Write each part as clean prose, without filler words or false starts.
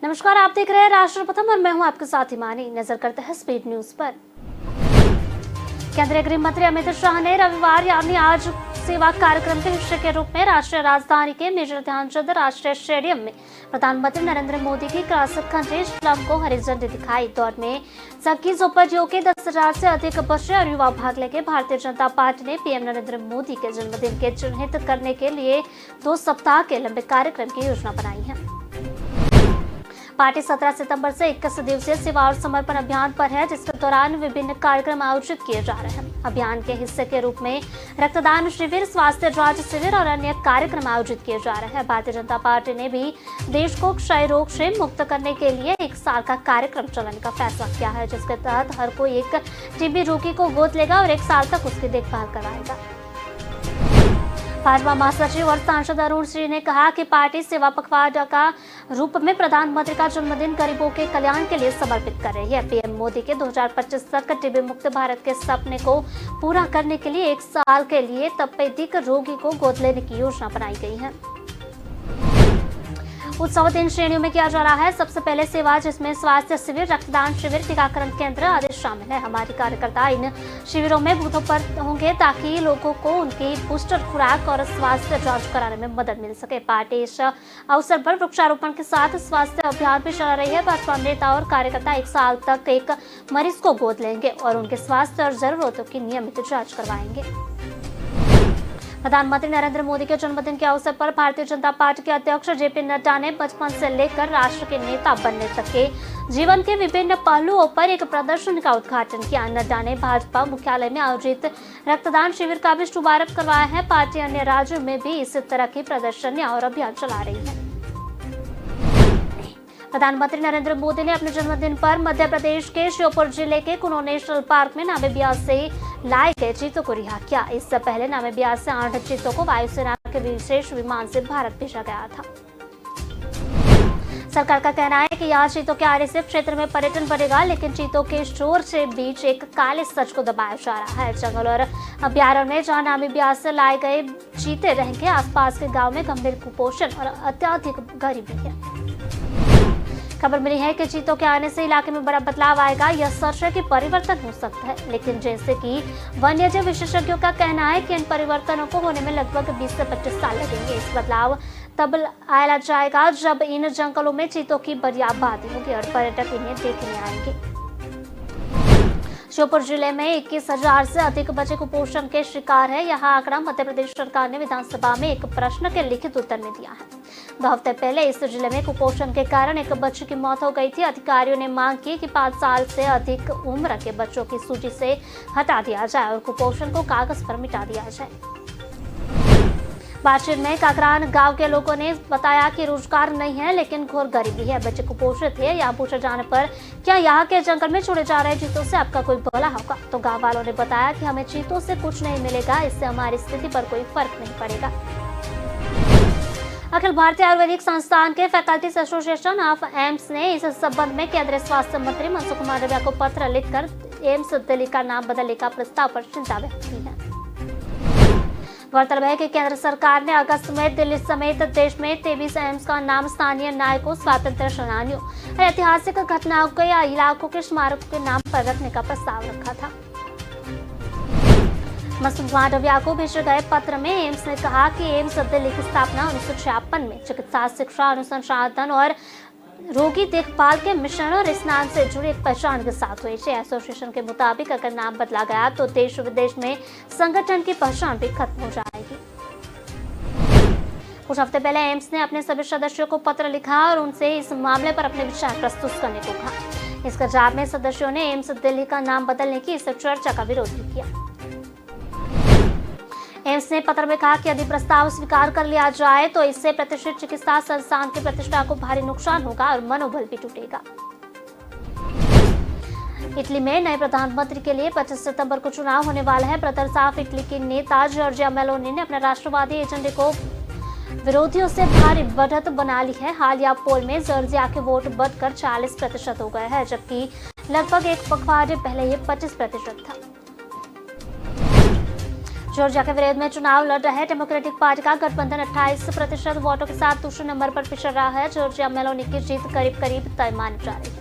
नमस्कार, आप देख रहे हैं राष्ट्र प्रथम और मैं हूं आपके साथ हिमानी। नजर करते हैं स्पीड न्यूज पर। केंद्रीय गृह मंत्री अमित शाह ने रविवार यानी आज सेवा कार्यक्रम के हिस्से के रूप में राष्ट्रीय राजधानी के मेजर ध्यानचंद राष्ट्रीय स्टेडियम में प्रधानमंत्री नरेंद्र मोदी की क्लासिक खंडेश फिल्म को हरी झंडी दिखाई। दौड़ में 21 जोपड़ियों के 10,000 से अधिक बच्चे और युवा भाग लेंगे। भारतीय जनता पार्टी ने पीएम नरेंद्र मोदी के जन्मदिन के चिन्हित करने के लिए 2 सप्ताह के लंबे कार्यक्रम की योजना बनाई है। पार्टी 17 सितंबर से 21 दिवसीय सेवा और समर्पण अभियान पर है, जिसके दौरान विभिन्न कार्यक्रम आयोजित किए जा रहे हैं। अभियान के हिस्से के रूप में रक्तदान शिविर, स्वास्थ्य जांच शिविर और अन्य कार्यक्रम आयोजित किए जा रहे हैं। भारतीय जनता पार्टी ने भी देश को क्षय रोग से मुक्त करने के लिए 1 साल का कार्यक्रम चलाने का फैसला किया है, जिसके तहत हर कोई एक टीबी रोगी को गोद लेगा और 1 साल तक उसकी देखभाल कराएगा। भाजपा महासचिव और सांसद अरुण सिंह ने कहा कि पार्टी सेवा पखवाड़ा का रूप में प्रधानमंत्री का जन्मदिन गरीबों के कल्याण के लिए समर्पित कर रही है। पीएम मोदी के 2025 तक टीबी मुक्त भारत के सपने को पूरा करने के लिए 1 साल के लिए तपेदिक रोगी को गोद लेने की योजना बनाई गई है। उत्सव 3 श्रेणियों में किया जा रहा है। सबसे पहले सेवा, जिसमें स्वास्थ्य शिविर, रक्तदान शिविर, टीकाकरण केंद्र आदि शामिल है। हमारे कार्यकर्ता इन शिविरों में बूथों पर होंगे ताकि लोगों को उनकी बूस्टर खुराक और स्वास्थ्य जांच कराने में मदद मिल सके। पार्टी इस अवसर पर वृक्षारोपण के साथ स्वास्थ्य अभियान भी चला रही है। भाजपा नेता और कार्यकर्ता 1 साल तक एक मरीज को गोद लेंगे और उनके स्वास्थ्य और जरूरतों की नियमित जाँच करवाएंगे। प्रधानमंत्री नरेंद्र मोदी के जन्मदिन के अवसर पर भारतीय जनता पार्टी के अध्यक्ष जेपी नड्डा ने बचपन से लेकर राष्ट्र के नेता बनने तक के जीवन के विभिन्न पहलुओं पर एक प्रदर्शनी का उद्घाटन किया। नड्डा ने भाजपा मुख्यालय में आयोजित रक्तदान शिविर का भी शुभारंभ करवाया है। पार्टी अन्य राज्यों में भी इस तरह की प्रदर्शनियां और अभियान चला रही है। प्रधानमंत्री नरेंद्र मोदी ने अपने जन्मदिन पर मध्य प्रदेश के श्योपुर जिले के कुनो नेशनल पार्क में नामीबिया से लाए गए चीतों को रिहा किया। इससे पहले नामीबिया से 8 चीतों को वायुसेना के विशेष विमान से भारत भेजा गया था। सरकार का कहना है कि यहाँ चीतों के आने से क्षेत्र में पर्यटन बढ़ेगा, लेकिन चीतों के शोर से बीच एक काले सच को दबाया जा रहा है। जंगल और अभ्यारण्य में जहाँ नामीबिया से लाए गए चीते रहेंगे, आसपास के गाँव में गंभीर कुपोषण और अत्यधिक गरीबी है। खबर मिली है कि चीतों के आने से इलाके में बड़ा बदलाव आएगा। यह सच है कि परिवर्तन हो सकता है, लेकिन जैसे कि वन्यजीव विशेषज्ञों का कहना है कि इन परिवर्तनों को होने में लगभग 20 से 25 साल लगेंगे। इस बदलाव तब आया जाएगा जब इन जंगलों में चीतों की बड़ी आबादी होगी और पर्यटक इन्हें देखने आएंगे। श्योपुर जिले में 21,000 से अधिक बच्चे कुपोषण के शिकार है। यह आंकड़ा मध्य प्रदेश सरकार ने विधानसभा में एक प्रश्न के लिखित उत्तर में दिया है। 2 हफ्ते पहले इस जिले में कुपोषण के कारण एक बच्चे की मौत हो गई थी। अधिकारियों ने मांग की कि 5 साल से अधिक उम्र के बच्चों की सूची से हटा दिया जाए और कुपोषण को कागज पर मिटा दिया जाए। बातचीत में काकरान गांव के लोगों ने बताया कि रोजगार नहीं है, लेकिन घोर गरीबी है। बच्चे कुपोषित है। यहाँ पूछे जाने पर क्या यहाँ के जंगल में छोड़े जा रहे चीतों से आपका कोई भला होगा, तो गांव वालों ने बताया कि हमें चीतों से कुछ नहीं मिलेगा, इससे हमारी स्थिति पर कोई फर्क नहीं पड़ेगा। अखिल भारतीय आयुर्वेदिक संस्थान के फैकल्टीज एसोसिएशन ऑफ एम्स ने इस संबंध में केंद्रीय स्वास्थ्य मंत्री मनसुख मांडविया को पत्र लिखकर एम्स दिल्ली का नाम बदलने का प्रस्ताव पर चिंता व्यक्त की है। गौरतलब है कि केंद्र सरकार ने अगस्त में दिल्ली समेत देश में 23 एम्स का नाम स्थानीय नायकों, स्वातंत्र सेनानियों और ऐतिहासिक घटनाओं के या इलाकों के स्मारकों के नाम पर रखने का प्रस्ताव रखा था। मनसुख मांडविया को भेजे गए पत्र में एम्स ने कहा कि एम्स दिल्ली की स्थापना 1956 में चिकित्सा, शिक्षा, अनुसंधान और रोगी देखभाल के मिशन और स्नान से जुड़ी एक पहचान के साथ हुई है। एसोसिएशन के मुताबिक अगर नाम बदला गया तो देश विदेश में संगठन की पहचान भी खत्म हो जाएगी। कुछ हफ्ते पहले एम्स ने अपने सभी सदस्यों को पत्र लिखा और उनसे इस मामले पर अपने विचार प्रस्तुत करने को कहा। इस जवाब में सदस्यों ने एम्स दिल्ली का नाम बदलने की इस चर्चा का विरोध भी किया। एम्स ने पत्र में कहा कि यदि प्रस्ताव स्वीकार कर लिया जाए तो इससे प्रतिष्ठित चिकित्सा संस्थान की प्रतिष्ठा को भारी नुकसान होगा और मनोबल भी टूटेगा। इटली में नए प्रधानमंत्री के लिए 25 सितंबर को चुनाव होने वाला है। प्रतर साफ इटली की नेता जॉर्जिया मेलोनी ने अपने राष्ट्रवादी एजेंडे को विरोधियों से भारी बढ़त बना ली है। हालिया पोल में जॉर्जिया के वोट बढ़कर 40% हो गए हैं, जबकि लगभग एक पखवाड़े पहले ये 25% था। जॉर्जिया के विरोध में चुनाव लड़ रहे डेमोक्रेटिक पार्टी का गठबंधन 28% वोटों के साथ दूसरे नंबर पर पिछड़ रहा है। जॉर्जिया मेलोनी की जीत करीब करीब तय मानी जा रही है।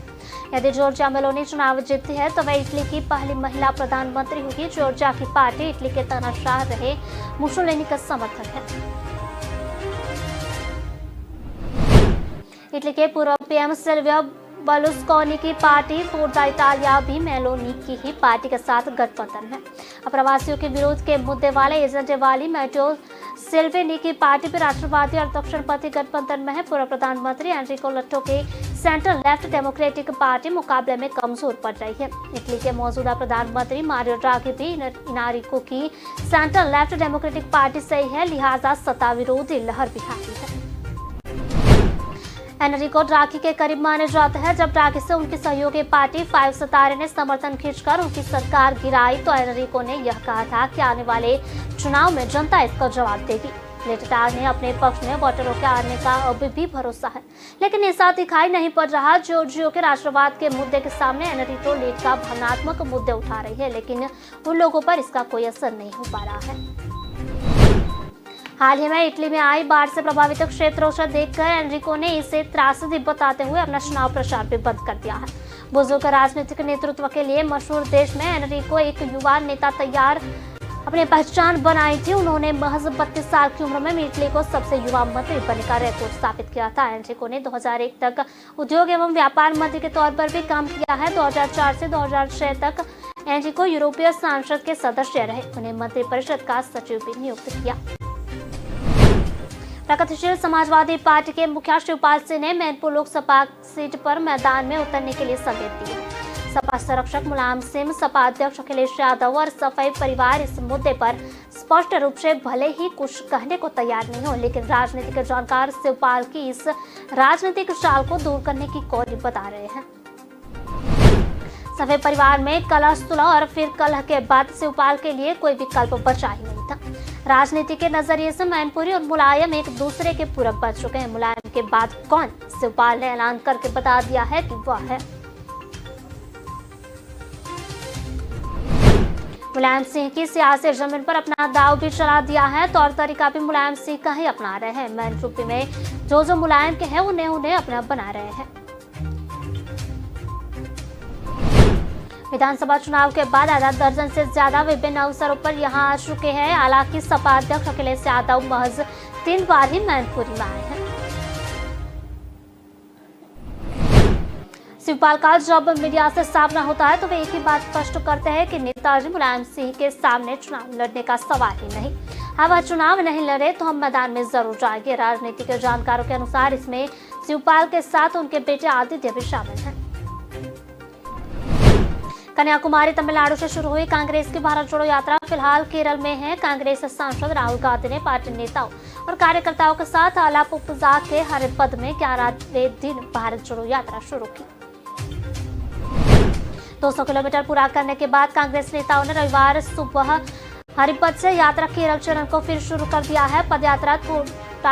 यदि जॉर्जिया मेलोनी चुनाव जीतती है तो वह इटली की पहली महिला प्रधानमंत्री होगी। जॉर्जिया की पार्टी इटली के तानाशाह रहे मुसोलिनी का समर्थक है। इटली के पूर्व पीएम सिल्वियो बर्लुस्कोनी की पार्टी फोर्जा इटालिया भी मेलोनी की ही पार्टी के साथ गठबंधन है। अप्रवासियों के विरोध के मुद्दे वाले एजेंडे वाली मैटेओ सिल्वेनी की पार्टी भी राष्ट्रवादी और दक्षिणपंथी गठबंधन में है। पूर्व प्रधानमंत्री एनरिको लट्टो के सेंट्रल लेफ्ट डेमोक्रेटिक पार्टी मुकाबले में कमजोर पड़ रही है। इटली के मौजूदा प्रधानमंत्री मारियो ड्राघी भी इनारिको की सेंट्रल लेफ्ट डेमोक्रेटिक पार्टी से ही है, लिहाजा सत्ता विरोधी लहर भी हावी है। एनरिको ड्राघी के करीब माने जाते हैं। जब ड्राघी से उनकी सहयोगी पार्टी 5 सितारे ने समर्थन खींचकर उनकी सरकार गिराई तो एनरिको ने यह कहा था कि आने वाले चुनाव में जनता इसका जवाब देगी। लेटा ने अपने पक्ष में वोटरों के आने का अब भी भरोसा है, लेकिन ऐसा दिखाई नहीं पड़ रहा। जॉर्जिया के राष्ट्रवाद के मुद्दे के सामने एनरिको लीग का भावनात्मक मुद्दे उठा रही है, लेकिन उन लोगों पर इसका कोई असर नहीं हो पा रहा है। हाल ही में इटली में आई बाढ़ से प्रभावित क्षेत्रों से देखकर एनरिको ने इसे त्रासदी बताते हुए अपना चुनाव प्रचार भी बंद कर दिया है। बुजुर्ग राजनीतिक नेतृत्व के लिए मशहूर देश में एनरिको एक युवा नेता तैयार अपनी पहचान बनाई थी। उन्होंने महज 32 साल की उम्र में इटली को सबसे युवा मंत्री बनने का रिकॉर्ड स्थापित किया था। एनरिको ने 2001 तक उद्योग एवं व्यापार मंत्री के तौर पर भी काम किया है। 2004 से 2006 तक एनरिको यूरोपीय संसद के सदस्य रहे। उन्हें मंत्रिपरिषद का सचिव भी नियुक्त किया। प्रगतिशील समाजवादी पार्टी के मुखिया शिवपाल सिंह ने मैनपुर लोकसभा सीट पर मैदान में उतरने के लिए संकेत दिए। सपा संरक्षक मुलायम सिंह, सपा अध्यक्ष अखिलेश यादव और सफाई परिवार इस मुद्दे पर स्पष्ट रूप से भले ही कुछ कहने को तैयार नहीं हो, लेकिन राजनीतिक जानकार शिवपाल की इस राजनीतिक चाल को दूर करने की कोशिश बता रहे हैं। सफाई परिवार में कलह सुलह और फिर कलह के बाद शिवपाल के लिए कोई विकल्प बचा ही नहीं था। राजनीति के नजरिए से मैनपुरी और मुलायम एक दूसरे के पूरक बन चुके हैं। मुलायम के बाद कौन? शिवपाल ने ऐलान करके बता दिया है कि वह है। मुलायम सिंह की सियासी जमीन पर अपना दाव भी चला दिया है। तौर तरीका भी मुलायम सिंह का ही अपना रहे हैं। मैनपुरी में जो मुलायम के हैं उन्हें अपना बना रहे हैं। विधानसभा चुनाव के बाद आधा दर्जन से ज्यादा विभिन्न अवसरों पर यहां आ चुके हैं। हालांकि सपा अध्यक्ष अखिलेश यादव महज 3 बार ही मैनपुरी में आए हैं। शिवपाल का जब मीडिया से सामना होता है तो वे एक ही बात स्पष्ट करते हैं कि नेताजी मुलायम सिंह के सामने चुनाव लड़ने का सवाल ही नहीं। हाँ, वह चुनाव नहीं लड़े तो हम मैदान में जरूर जाएंगे। राजनीतिक जानकारों के अनुसार इसमें शिवपाल के साथ उनके बेटे आदित्य भी शामिल हैं। कन्याकुमारी तमिलनाडु से शुरू हुई कांग्रेस की भारत जोड़ो यात्रा फिलहाल केरल में है। कांग्रेस सांसद राहुल गांधी ने पार्टी नेताओं और कार्यकर्ताओं के साथ आलापुझा के हरिपद में 11वें दिन भारत जोड़ो यात्रा शुरू की। 200 किलोमीटर पूरा करने के बाद कांग्रेस नेताओं ने रविवार सुबह हरिपद से यात्रा केरल चरण को फिर शुरू कर दिया है। पदयात्रा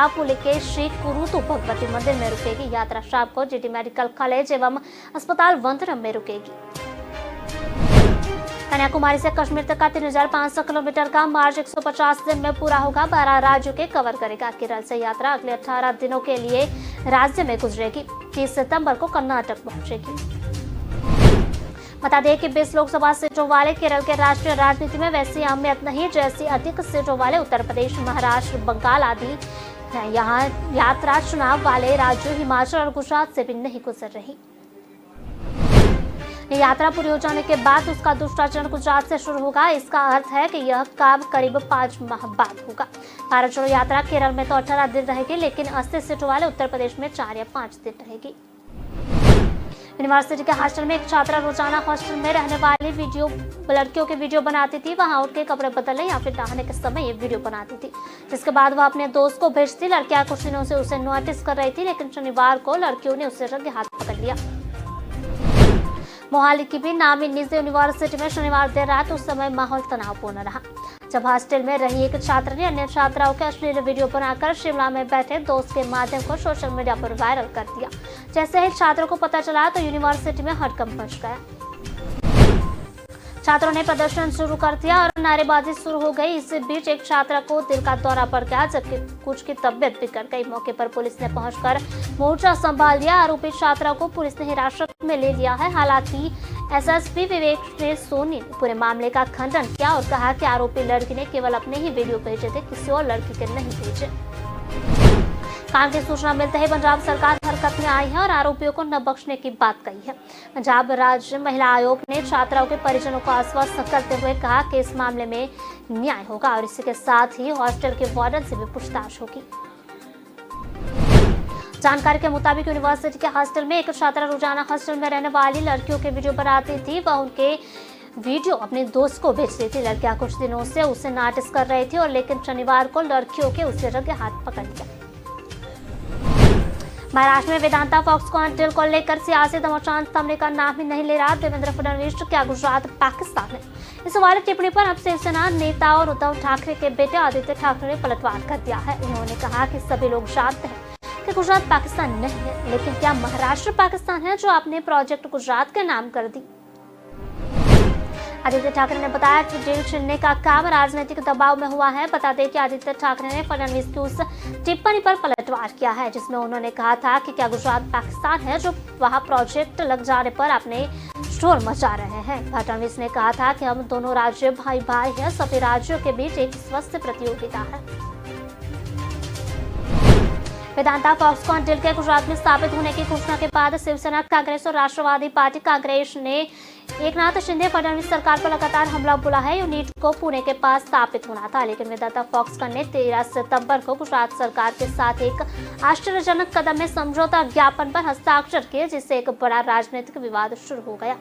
पुल के श्री कुरुतु भगवती मंदिर में रुकेगी। यात्रा शाम को जीटी मेडिकल कॉलेज एवं अस्पताल वंदरम में रुकेगी। कन्याकुमारी से कश्मीर तक का 3500 किलोमीटर का मार्च 150 दिन में पूरा होगा। 12 राज्यों के कवर करेगा। केरल से यात्रा अगले 18 दिनों के लिए राज्य में गुजरेगी। 30 सितंबर को कर्नाटक पहुंचेगी। बता दें कि 20 लोकसभा सीटों वाले केरल के राष्ट्रीय राजनीति में वैसी अहमियत नहीं जैसी अधिक सीटों वाले उत्तर प्रदेश, महाराष्ट्र, बंगाल आदि है। यहाँ यात्रा चुनाव वाले राज्यों हिमाचल और गुजरात से भी नहीं गुजर रही। यात्रा पूरी हो जाने के बाद उसका दूसरा चरण गुजरात से शुरू होगा। इसका अर्थ है कि यह काम करीब 5 माह बाद होगा। भारत जोड़ो यात्रा केरल में तो 18 दिन रहेगी, लेकिन 80 सीटों वाले उत्तर प्रदेश में 4 या 5 दिन रहेगी। यूनिवर्सिटी के हॉस्टल में एक छात्रा रोजाना हॉस्टल में रहने वाली लड़कियों के वीडियो बनाती थी। वहां उठ के कपड़े बदलने या फिर नहाने के समय ये वीडियो बनाती थी, जिसके बाद वह अपने दोस्त को भेजती। लड़कियां कुछ दिनों से उसे नोटिस कर रही थी, लेकिन शनिवार को लड़कियों ने उसे रंगे हाथ पकड़ लिया। मोहाली की भी नामी निजी यूनिवर्सिटी में शनिवार देर रात उस समय माहौल तनावपूर्ण रहा, जब हॉस्टल में रही एक छात्र ने अन्य छात्राओं के अश्लील वीडियो बनाकर शिमला में बैठे दोस्त के माध्यम को सोशल मीडिया पर वायरल कर दिया। जैसे ही छात्रों को पता चला तो यूनिवर्सिटी में हड़कंप मच गया। छात्रों ने प्रदर्शन शुरू कर दिया और नारेबाजी शुरू हो गई। इसी बीच एक छात्रा को दिल का दौरा पड़ गया, जबकि कुछ की तबीयत बिगड़ गई। मौके पर पुलिस ने पहुंचकर मोर्चा संभाल लिया। आरोपी छात्रा को पुलिस ने हिरासत में ले लिया है। हालांकि एसएसपी विवेक सोनी ने पूरे मामले का खंडन किया और कहा कि आरोपी लड़की ने केवल अपने ही वीडियो भेजे थे, किसी और लड़की के नहीं भेजे। कांड की सूचना मिलते ही पंजाब सरकार हरकत में आई है और आरोपियों को न बख्शने की बात कही है। पंजाब राज्य महिला आयोग ने छात्राओं के परिजनों को आश्वस्त करते हुए कहा कि इस मामले में न्याय होगा और इसी के साथ ही हॉस्टल के वार्डन से भी पूछताछ होगी। जानकारी के मुताबिक यूनिवर्सिटी के हॉस्टल में एक छात्रा रोजाना हॉस्टल में रहने वाली लड़कियों के वीडियो बनाती थी। वह उनके वीडियो अपने दोस्त को भेज रही थी। लड़कियां कुछ दिनों से उसे नोटिस कर रही थी और लेकिन शनिवार को लड़कियों के उसे रंगे हाथ पकड़ लिया। महाराष्ट्र में वेदांता फॉक्सकॉन डील को लेकर सियासी घमासान थमने का नाम ही नहीं ले रहा। देवेंद्र फडणवीस क्या गुजरात पाकिस्तान है? इस वाली टिप्पणी पर अब शिवसेना नेता और उद्धव ठाकरे के बेटे आदित्य ठाकरे ने पलटवार कर दिया है। उन्होंने कहा कि सभी लोग जानते हैं कि गुजरात पाकिस्तान नहीं है, लेकिन क्या महाराष्ट्र पाकिस्तान है जो आपने प्रोजेक्ट गुजरात के नाम कर दी? आदित्य ठाकरे ने बताया कि डील छीनने का काम राजनीतिक दबाव में हुआ है। बता दें कि आदित्य ठाकरे ने फडणवीस की उस टिप्पणी पर पलटवार किया है जिसमें उन्होंने कहा था कि क्या गुजरात पाकिस्तान है जो वहां प्रोजेक्ट लग जाने पर अपने शोर मचा रहे हैं। फडणवीस ने कहा था कि हम दोनों राज्य भाई भाई हैं, सभी राज्यों के बीच एक स्वस्थ प्रतियोगिता है। वेदांता फॉक्सकॉन डील के गुजरात में स्थापित होने की घोषणा के बाद शिवसेना, कांग्रेस और राष्ट्रवादी पार्टी कांग्रेस ने एकनाथ शिंदे फडणवीस सरकार पर लगातार हमला बोला है। यूनिट को पुणे के पास स्थापित होना था, लेकिन वेदांता फॉक्सकॉन ने 13 सितंबर को गुजरात सरकार के साथ एक आश्चर्यजनक कदम में समझौता ज्ञापन पर हस्ताक्षर किए, जिससे एक बड़ा राजनीतिक विवाद शुरू हो गया।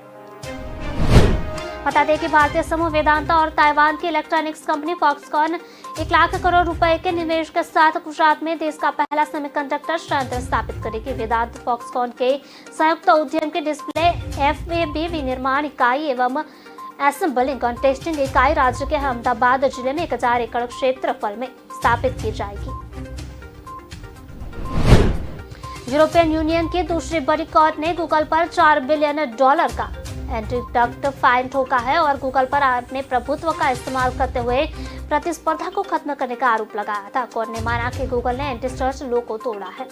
बता दें कि भारतीय समूह वेदांता और ताइवान की electronics company Foxconn 1 lakh crore रुपए के निवेश के साथ गुजरात में देश का पहला सेमीकंडक्टर संयंत्र स्थापित करेगी। वेदांत फॉक्सकॉन के संयुक्त उद्यम के डिस्प्ले FAB विनिर्माण इकाई एवं असेंबलिंग और टेस्टिंग इकाई राज्य के अहमदाबाद जिले में 1000 एकड़ क्षेत्रफल में स्थापित की जाएगी। यूरोपियन यूनियन की दूसरी बड़ी कोर्ट ने गूगल पर $4 बिलियन का एंटी-डक्ट फाइन ठोका है और गूगल पर अपने प्रभुत्व का इस्तेमाल करते हुए प्रतिस्पर्धा को खत्म करने का आरोप लगाया था। कोर्ट ने माना कि गूगल ने एंटी सर्च लॉ को तोड़ा है।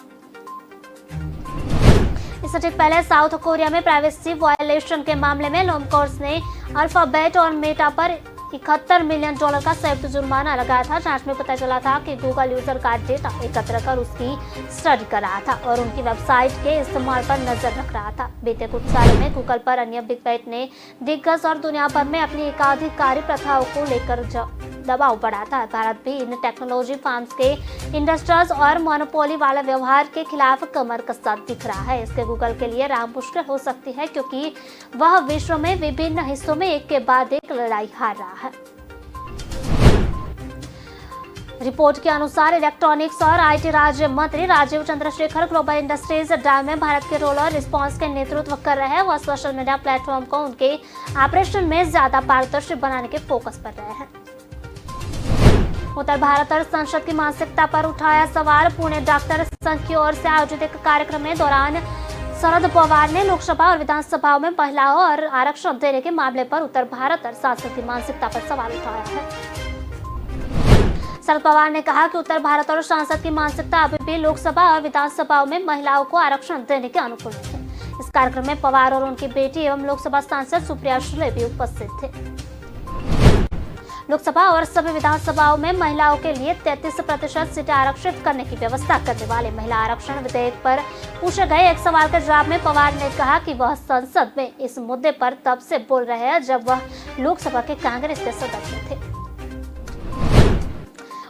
इससे ठीक पहले साउथ कोरिया में प्राइवेसी वायलेशन के मामले में लोमकोर्स ने अल्फाबेट और मेटा पर $71 मिलियन का संयुक्त जुर्माना लगाया था। जांच में पता चला था कि गूगल यूजर का डेटा एकत्र कर उसकी स्टडी कर रहा था और उनकी वेबसाइट के इस्तेमाल पर नजर रख रहा था। बीते कुछ सालों में गूगल पर अन्य बिग टेक ने दिग्गज और दुनिया भर में अपनी एकाधिकारी प्रथाओं को लेकर दबाव बढ़ाता है। भारत भी इन टेक्नोलॉजी फर्म्स के इंडस्ट्रीज और मोनोपोली वाले व्यवहार के खिलाफ कमर कसा दिख रहा है। इसके गूगल के लिए राह मुश्किल हो सकती है क्योंकि वह विश्व में विभिन्न हिस्सों में एक के बाद एक लड़ाई हार रहा है। रिपोर्ट के अनुसार इलेक्ट्रॉनिक्स और IT राज्य मंत्री राजीव चंद्रशेखर ग्लोबल इंडस्ट्रीज डाई में भारत के रोल और रिस्पांस के नेतृत्व कर रहे हैं। वह सोशल मीडिया प्लेटफॉर्म को उनके ऑपरेशन में ज्यादा पारदर्शी बनाने के फोकस पर रहे हैं। उत्तर भारत और संसद की मानसिकता पर उठाया सवाल। पुणे डॉक्टर संघ की ओर से आयोजित एक कार्यक्रम में दौरान शरद पवार ने लोकसभा और विधानसभाओं में महिलाओं और आरक्षण देने के मामले पर उत्तर भारत और सांसद की मानसिकता पर सवाल उठाया है। शरद पवार ने कहा कि उत्तर भारत और सांसद की मानसिकता अभी भी लोकसभा और विधानसभाओं में महिलाओं को आरक्षण देने के अनुकूल है। इस कार्यक्रम में पवार और उनकी बेटी एवं लोकसभा सांसद सुप्रिया सुले भी उपस्थित थे। लोकसभा और सभी विधानसभाओं में महिलाओं के लिए 33% सीटें आरक्षित करने की व्यवस्था करने वाले महिला आरक्षण विधेयक पर पूछे गए एक सवाल के जवाब में पवार ने कहा कि वह संसद में इस मुद्दे पर तब से बोल रहे हैं जब वह लोकसभा के कांग्रेस के सदस्य थे।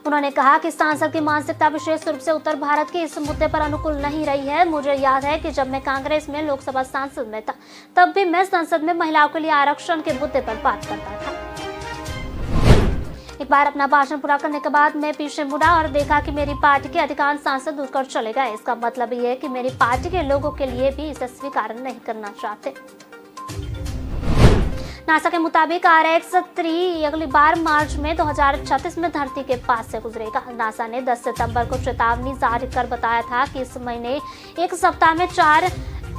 उन्होंने कहा कि सांसद की मानसिकता विशेष रूप से उत्तर भारत के इस मुद्दे पर अनुकूल नहीं रही है। मुझे याद है कि जब मैं कांग्रेस में लोकसभा सांसद में था तब भी मैं संसद में महिलाओं के लिए आरक्षण के मुद्दे पर बात करता था। एक बार अपना भाषण पूरा करने के बाद मैं पीछे मुड़ा और देखा कि मेरी पार्टी के अधिकांश सांसद उठकर चले गए। इसका मतलब ये है कि मेरी पार्टी के लोगों के लिए भी इसे स्वीकार नहीं करना चाहते। नासा के मुताबिक RX-3 अगली बार मार्च में 2036 में धरती के पास से गुजरेगा। नासा ने 10 सितंबर को चेतावनी जारी कर बताया था कि इस महीने एक सप्ताह में 4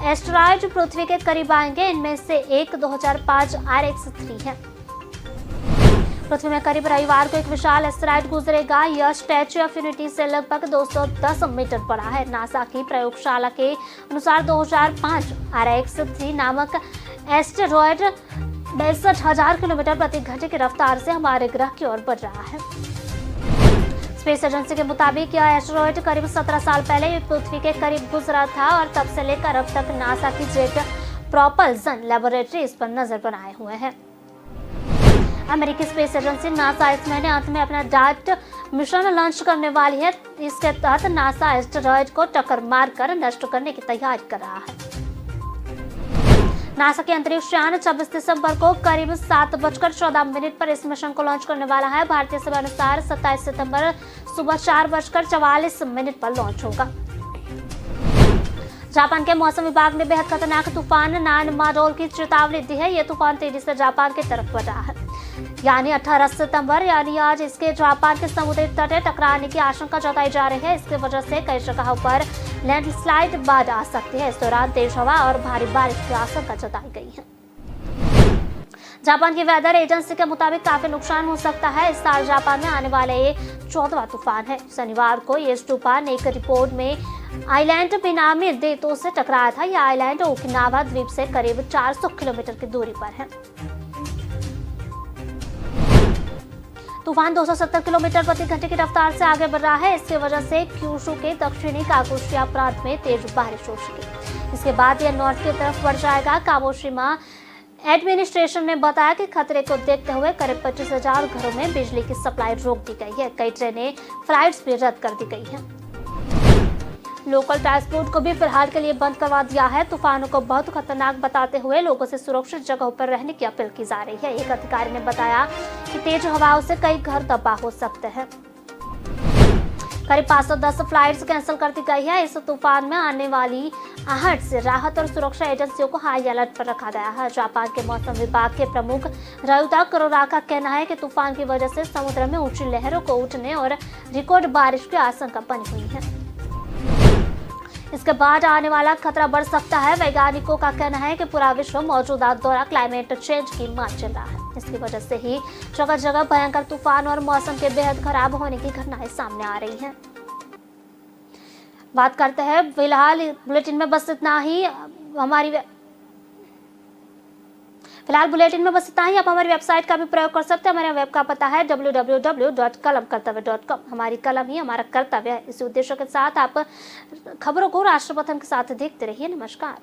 एस्टेरॉयड पृथ्वी के करीब आएंगे। इनमें से एक 2005 RX-3 है। पृथ्वी में करीब रविवार को एक विशाल एस्टेरॉयड गुजरेगा। यह स्टैच्यू ऑफ यूनिटी से लगभग 210 मीटर बड़ा है। नासा की प्रयोगशाला के अनुसार 2005 RX-3 नामक एस्टेरॉयड 62,000 किलोमीटर प्रति घंटे की रफ्तार से हमारे ग्रह की ओर बढ़ रहा है। स्पेस एजेंसी के मुताबिक यह एस्टेरॉयड करीब 17 साल पहले पृथ्वी के करीब गुजरा था और तब से लेकर अब तक नासा की जेट प्रोपल्सन लेबोरेटरी इस पर नजर बनाए हुए है। अमेरिकी स्पेस एजेंसी नासा इस महीने अंत में अपना डार्ट मिशन लॉन्च करने वाली है। इसके तहत नासा एस्टेरॉयड को टक्कर मारकर नष्ट करने की तैयारी कर रहा है। नासा के अंतरिक्ष यान 26 दिसंबर को करीब 7:14 पर इस मिशन को लॉन्च करने वाला है। भारतीय समय अनुसार 27 सितंबर सुबह 4:44 पर लॉन्च होगा। जापान के मौसम विभाग ने बेहद खतरनाक तूफान नानमारोल की चेतावनी दी है। यह तूफान तेजी से जापान की तरफ बढ़ रहा है, यानी 18 सितंबर यानी आज इसके जापान के समुद्री तट टकराने की आशंका जताई जा रही है। इसकी वजह से कई जगहों पर लैंडस्लाइड बाढ़ आ सकती है। इस दौरान तेज हवा और भारी बारिश की आशंका जताई गई है। जापान की वेदर एजेंसी के मुताबिक काफी नुकसान हो सकता है। इस साल जापान में आने वाले ये 14वां तूफान है। शनिवार को ये तूफान एक रिपोर्ट में आइलैंड बेनामी द्वीपों से टकराया था। यह आइलैंड ओकिनावा द्वीप से करीब 400 किलोमीटर की दूरी पर है। तूफान 270 किलोमीटर प्रति घंटे की रफ्तार से आगे बढ़ रहा है। इसकी वजह से क्यूशू के दक्षिणी कागोशिमा प्रांत में तेज बारिश हो सकेगी। इसके बाद यह नॉर्थ की तरफ बढ़ जाएगा। कागोशिमा एडमिनिस्ट्रेशन ने बताया कि खतरे को देखते हुए करीब 25,000 घरों में बिजली की सप्लाई रोक दी गई है। कई ट्रेनें फ्लाइट्स भी रद्द कर दी गई हैं। लोकल ट्रांसपोर्ट को भी फिलहाल के लिए बंद करवा दिया है। तूफानों को बहुत खतरनाक बताते हुए लोगों से सुरक्षित जगहों पर रहने की अपील की जा रही है। एक अधिकारी ने बताया कि तेज हवाओं से कई घर तबाह हो सकते हैं। करीब 510 फ्लाइट्स कैंसिल कर दी गई है। इस तूफान में आने वाली आहट से राहत और सुरक्षा एजेंसियों को हाई अलर्ट पर रखा गया है। जापान के मौसम विभाग के प्रमुख रयुता कुरोदा का कहना है कि तूफान की वजह से समुद्र में ऊंची लहरों को उठने और रिकॉर्ड बारिश की आशंका बनी हुई है। इसके बाद आने वाला खतरा बढ़ सकता है। वैज्ञानिकों का कहना है कि पूरा विश्व मौजूदा दौरा क्लाइमेट चेंज की मार चल रहा है। इसकी वजह से ही जगह जगह भयंकर तूफान और मौसम के बेहद खराब होने की घटनाएं सामने आ रही हैं। बात करते हैं फिलहाल बुलेटिन में बस इतना ही। आप हमारी वेबसाइट का भी प्रयोग कर सकते हैं। हमारे वेब का पता है www.kalamkartavya.com। हमारी कलम ही हमारा कर्तव्य है। इस उद्देश्य के साथ आप खबरों को राष्ट्रप्रथम के साथ देखते रहिए। नमस्कार।